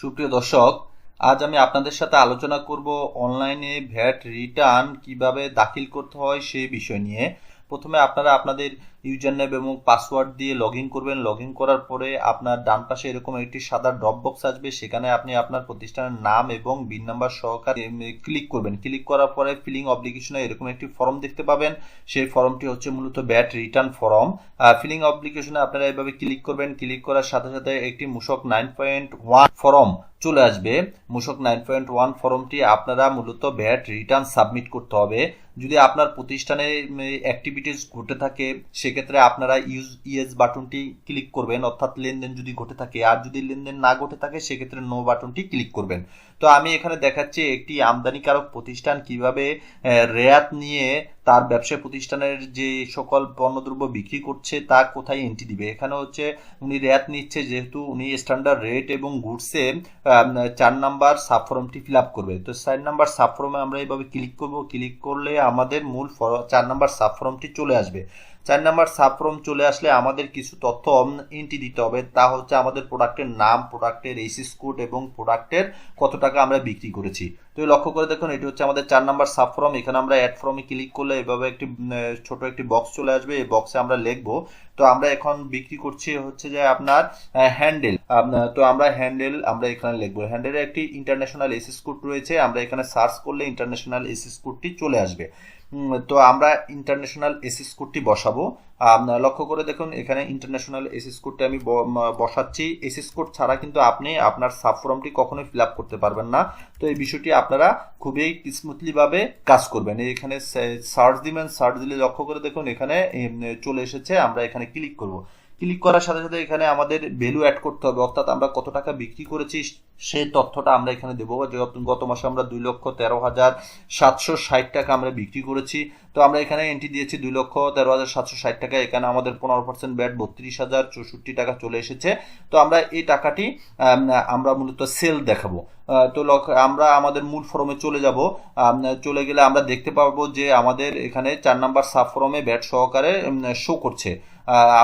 সুপ্রিয় দর্শক, আজ আমি আপনাদের সাথে আলোচনা করব অনলাইনে ভ্যাট রিটার্ন কিভাবে দাখিল করতে হয় সেই বিষয় নিয়ে। প্রথমে আপনারা আপনাদের ইউজার নেম এবং পাসওয়ার্ড দিয়ে লগ ইন করবেন। লগ ইন করার পরে আপনার ডান পাশে এরকম একটি সাদা ড্রপ বক্স আসবে, সেখানে আপনি আপনার প্রতিষ্ঠানের নাম এবং বিন নাম্বার সহকারে ক্লিক করবেন। ক্লিক করার পরে ফিলিং অব্লিগেশনে এরকম একটি ফর্ম দেখতে পাবেন। সেই ফর্মটি হচ্ছে মূলত ভ্যাট রিটার্ন ফর্ম। ফিলিং অব্লিগেশনে আপনারা এভাবে ক্লিক করবেন। ক্লিক করার সাথে সাথে একটি মূসক 9.1 ফর্ম চলে আসবে। মূসক 9.1 ফর্মটি আপনারা মূলত ভ্যাট রিটার্ন সাবমিট করতে হবে। যদি আপনার প্রতিষ্ঠানে অ্যাক্টিভিটিস ঘটে থাকে সেক্ষেত্রে আপনারা ইয়েস বাটনটি ক্লিক করবেন, অর্থাৎ লেনদেন যদি ঘটে থাকে। আর যদি লেনদেন না ঘটে থাকে সেক্ষেত্রে নো বাটনটি ক্লিক করবেন। তো আমি এখানে দেখাচ্ছি একটি আমদানিকারক প্রতিষ্ঠান কিভাবে রেয়াত নিয়ে তার ব্যবসা প্রতিষ্ঠানের যে সকল পণ্যদ্রব্য বিক্রি করছে তা কোথায় এন্ট্রি দিবে। এখানে হচ্ছে উনি রেয়াত নিচ্ছে, যেহেতু উনি স্ট্যান্ডার্ড রেট এবং গুডসে 4 নাম্বার সাবফর্মটি ফিল আপ করবে। তো 4 নাম্বার সাবফর্মে আমরা এইভাবে ক্লিক করব। ক্লিক করলে আমাদের মূল 4 নাম্বার সাবফর্মটি চলে আসবে। 4 নাম্বার সাবফর্ম চলে আসলে আমাদের কিছু তথ্য এন্ট্রি দিতে হবে। তা হচ্ছে আমাদের প্রোডাক্টের নাম, প্রোডাক্টের এসিস কোড এবং প্রোডাক্টের কত টাকা আমরা বিক্রি করেছি। তো লক্ষ্য করে দেখুন, এটি হচ্ছে আমাদের 4 নাম্বার সাবফর্ম। এখানে আমরা অ্যাড ফর্মে ক্লিক করলে এভাবে একটি ছোট একটি বক্স চলে আসবে। এই বক্সে আমরা লিখবো। তো আমরা এখন বিক্রি করছি হচ্ছে যে আপনার হ্যান্ডেল। তো আমরা হ্যান্ডেল আমরা এখানে লিখবো। হ্যান্ডেলের একটি ইন্টারন্যাশনাল এসিস কোড রয়েছে, আমরা এখানে সার্চ করলে ইন্টারন্যাশনাল এসিস কোডটি চলে আসবে। তো আমরা ইন্টারন্যাশনাল এসিস কোডটি বসাবো। লক্ষ্য করে দেখুন, এখানে ইন্টারন্যাশনাল এসিস কোডটি আমি বসাচ্ছি। এসিস কোড ছাড়া কিন্তু আপনি আপনার সাবফর্মটি কখনোই ফিল আপ করতে পারবেন না। তো এই বিষয়টি আপনারা খুবই স্মুথলি ভাবে কাজ করবেন। এখানে সার্চ দিবেন, সার্চ দিলে লক্ষ্য করে দেখুন এখানে চলে এসেছে। আমরা এখানে ক্লিক করব। ক্লিক করার সাথে সাথে এখানে আমাদের ভ্যালু অ্যাড করতে হবে, অর্থাৎ আমরা কত টাকা বিক্রি করেছি সেই তথ্যটা আমরা এখানে দেবো। গত মাসে আমরা 2,13,760 টাকা আমরা বিক্রি করেছি। তো আমরা এখানে এন্ট্রি দিয়েছি 2,13,760 টাকা। এখানে আমাদের 15% ব্যাট 32,064 টাকা চলে এসেছে। তো আমরা এই টাকাটি আমরা মূলত সেল দেখাবো। তো আমরা আমাদের মূল ফর্মে চলে যাব। চলে গেলে আমরা দেখতে পাবো যে আমাদের এখানে 4 নাম্বার সাব ফর্মে ব্যাট সহকারে শো করছে।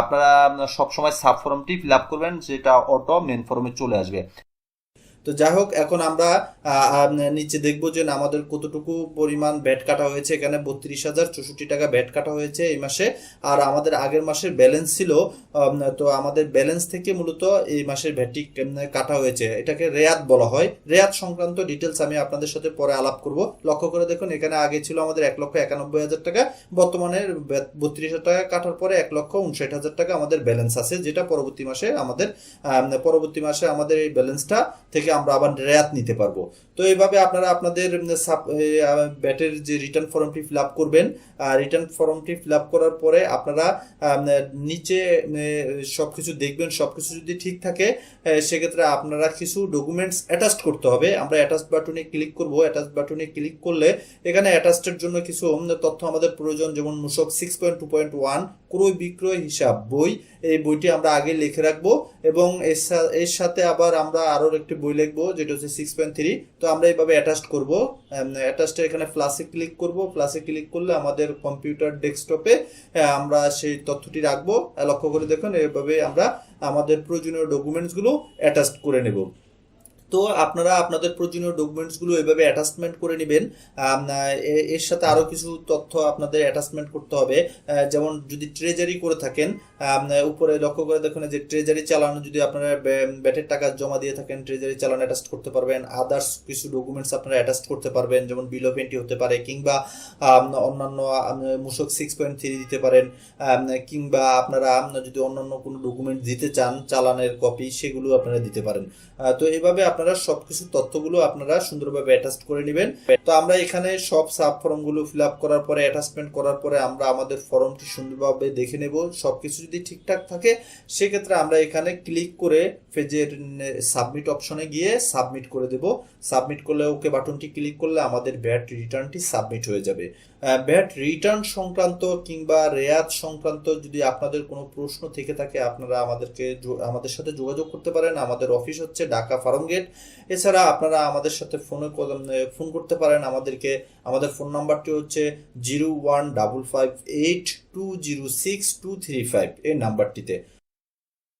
আপনারা সবসময় সাব ফর্মটি ফিল আপ করবেন, যেটা অটো মেন ফর্মে চলে আসবে। তো যাই হোক, এখন আমরা নিচে দেখবো যে আমাদের কতটুকু পরিমাণ ব্যাট কাটা হয়েছে। এখানে 32,064 টাকা ব্যাট কাটা হয়েছে এই মাসে। আর আমাদের আগের মাসের ব্যালেন্স ছিল, তো আমাদের ব্যালেন্স থেকে মূলত এই মাসের ভ্যাটটি কাটা হয়েছে। এটাকে রেয়াত বলা হয়। রেয়াত সংক্রান্ত ডিটেলস আমি আপনাদের সাথে পরে আলাপ করব। লক্ষ্য করে দেখুন, এখানে আগে ছিল আমাদের 1,91,000 টাকা, বর্তমানে 32,000 টাকা কাটার পরে 1,59,000 টাকা আমাদের ব্যালেন্স আছে, যেটা পরবর্তী মাসে আমাদের এই ব্যালেন্সটা থেকে আমরা আবার রেয়াত নিতে পারবো। তো এইভাবে আপনারা আপনাদের ব্যাটের যে রিটার্ন ফর্মটি ফিল আপ করবেন। রিটার্ন ফর্মটি ফিল আপ করার পরে আপনারা নিচে সবকিছু দেখবেন। সবকিছু যদি ঠিক থাকে সেক্ষেত্রে আপনারা কিছু ডকুমেন্টস অ্যাটাচ করতে হবে। আমরা অ্যাটাচ বাটনে ক্লিক করব। অ্যাটাচ বাটনে ক্লিক করলে এখানে অ্যাটাচের জন্য কিছু তথ্য আমাদের প্রয়োজন, যেমন মূসক 6.2.1 ক্রয় বিক্রয় হিসাব বই। এই বইটি আমরা আগে লিখে রাখবো এবং এর সাথে আবার আমরা আরো একটি বই লিখবো, যেটা হচ্ছে 6.3। তো আমরা এইভাবে অ্যাটাচ করব। অ্যাটাচটা এখানে প্লাসে ক্লিক করব। প্লাসে ক্লিক করলে আমাদের কম্পিউটার ডেস্কটপে আমরা সেই তথ্যটি রাখবো। লক্ষ্য করে দেখুন, এইভাবে আমরা আমাদের প্রয়োজনীয় ডকুমেন্টসগুলো অ্যাটাচ করে নেব। তো আপনারা আপনাদের প্রয়োজনীয় ডকুমেন্টসগুলো এভাবে অ্যাটাচমেন্ট করে নেবেন। এর সাথে আরও কিছু তথ্য আপনাদের অ্যাটাচমেন্ট করতে হবে, যেমন যদি ট্রেজারি করে থাকেন, উপরে লক্ষ্য করে দেখুন যে ট্রেজারি চালানো যদি আপনারা ব্যাটের টাকা জমা দিয়ে থাকেন, ট্রেজারি চালানো অ্যাটাচ করতে পারবেন। আদার্স কিছু ডকুমেন্টস আপনারা অ্যাটাচ করতে পারবেন, যেমন বিল অফ এন্ট্রি হতে পারে, কিংবা অন্যান্য মূসক 6.3 দিতে পারেন, কিংবা আপনারা যদি অন্যান্য কোনো ডকুমেন্ট দিতে চান চালানের কপি, সেগুলো আপনারা দিতে পারেন। তো এইভাবে আপনারা সবকিছু তথ্যগুলো আপনারা সুন্দরভাবে অ্যাটাচ করে নেবেন। তো আমরা এখানে সব সাব ফর্মগুলো ফিল আপ করার পরে, অ্যাটাচমেন্ট করার পরে আমরা আমাদের ফর্মটি সুন্দরভাবে দেখে নেব। সবকিছু যদি ঠিকঠাক থাকে সেক্ষেত্রে আমরা এখানে ক্লিক করে পেজের সাবমিট অপশনে গিয়ে সাবমিট করে দেব। সাবমিট করলে ওকে বাটনটি ক্লিক করলে আমাদের ভ্যাট রিটার্নটি সাবমিট হয়ে যাবে। ভ্যাট রিটার্ন সংক্রান্ত কিংবা রেয়াত সংক্রান্ত যদি আপনাদের কোনো প্রশ্ন থেকে থাকে আপনারা আমাদের সাথে যোগাযোগ করতে পারেন। আমাদের অফিস হচ্ছে ঢাকা ফার্মগেট। এছাড়া আপনারা আমাদের সাথে ফোন করতে পারেন আমাদেরকে। আমাদের ফোন নাম্বারটি হচ্ছে 015582062235 এই নাম্বারটিতে।